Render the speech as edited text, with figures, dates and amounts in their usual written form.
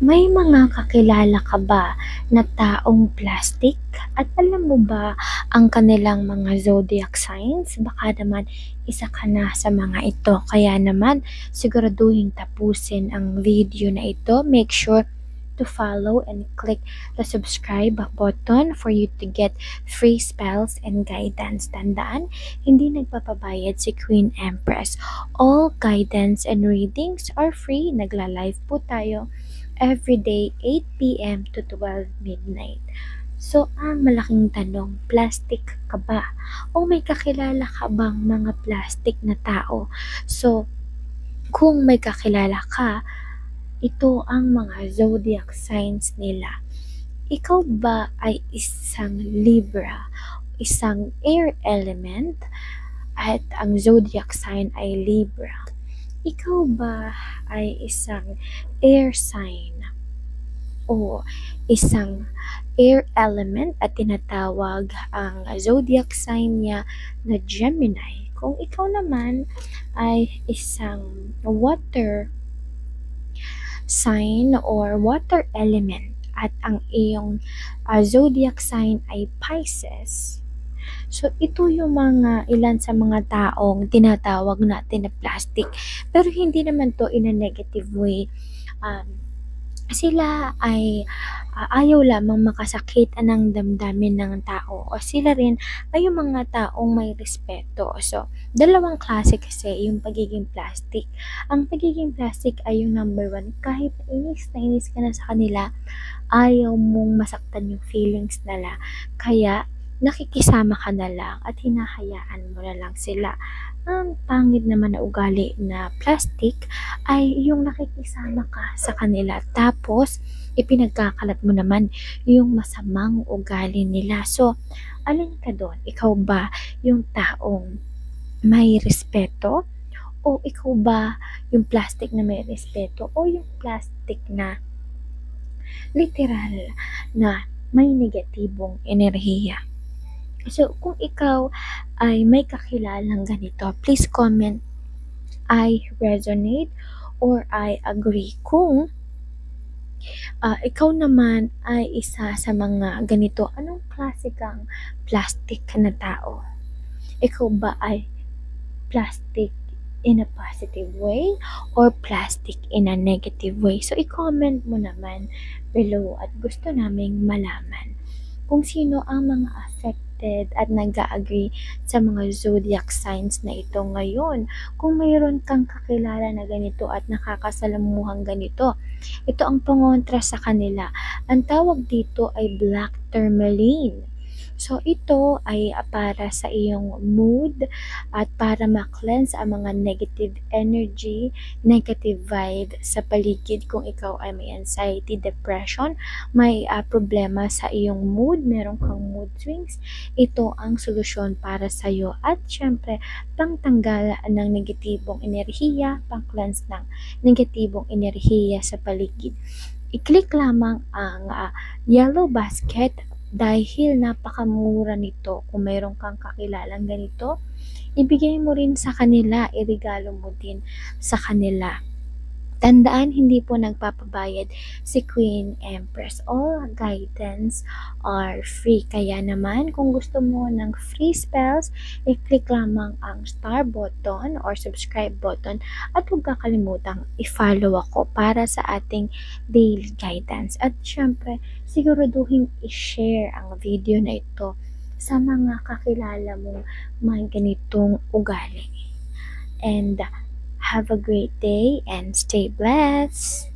May mga kakilala ka ba na taong plastic? At alam mo ba ang kanilang mga zodiac signs? Baka naman isa ka na sa mga ito. Kaya naman siguraduhin tapusin ang video na ito. Make sure to follow and click the subscribe button for you to get free spells and guidance. Tandaan, hindi nagpapabayad si Queen Empress. All guidance and readings are free. Nagla-live po tayo everyday 8 p.m. to 12 midnight. So, ang malaking tanong, plastic ka ba? O may kakilala ka bang mga plastic na tao? So, kung may kakilala ka, ito ang mga zodiac signs nila. Ikaw ba ay isang Libra, isang air element, at ang zodiac sign ay Libra? Ikaw ba ay isang air sign o isang air element at tinatawag ang zodiac sign niya na Gemini? Kung ikaw naman ay isang water sign or water element at ang iyong zodiac sign ay Pisces. So, ito yung mga ilan sa mga taong tinatawag natin na plastic. Pero hindi naman to in a negative way. Um, Sila ay ayaw lamang makasakit ng damdamin ng tao o sila rin ay yung mga taong may respeto. So, dalawang klase kasi yung pagiging plastic. Ang pagiging plastic ay yung number one. Kahit na inis ka na sa kanila, ayaw mong masaktan yung feelings nila. Kaya, nakikisama ka na lang at hinahayaan mo na lang sila. Ang pangit naman na ugali na plastic ay yung nakikisama ka sa kanila tapos ipinagkakalat mo naman yung masamang ugali nila. So, alin ka doon? Ikaw ba yung taong may respeto? O ikaw ba yung plastic na may respeto? O yung plastic na literal na may negatibong enerhiya? So, kung ikaw ay may kakilalang ganito, please comment I resonate or I agree. Kung ikaw naman ay isa sa mga ganito, anong klase kang plastic na tao? Ikaw ba ay plastic in a positive way or plastic in a negative way? So, i-comment mo naman below at gusto naming malaman kung sino ang mga affected at nag-agree sa mga zodiac signs na ito ngayon. Kung mayroon kang kakilala na ganito at nakakasalamuhang ganito, ito ang pangontra sa kanila. Ang tawag dito ay black tourmaline. So, ito ay para sa iyong mood at para ma-cleanse ang mga negative energy, negative vibe sa paligid. Kung ikaw ay may anxiety, depression, may problema sa iyong mood, meron kang mood swings, ito ang solusyon para sa iyo. At syempre, pangtanggal ng negatibong enerhiya, pang-cleanse ng negatibong enerhiya sa paligid. I-click lamang ang yellow basket dahil napakamura nito. Kung mayroon kang kakilalang ganito, ibigay mo rin sa kanila, iregalo mo din sa kanila. Tandaan, hindi po nagpapabayad si Queen Empress. All guidance are free. Kaya naman, kung gusto mo ng free spells, i-click lamang ang star button or subscribe button at huwag kakalimutang i-follow ako para sa ating daily guidance. At syempre, siguraduhin i-share ang video na ito sa mga kakilala mong may ganitong ugali. And have a great day and stay blessed.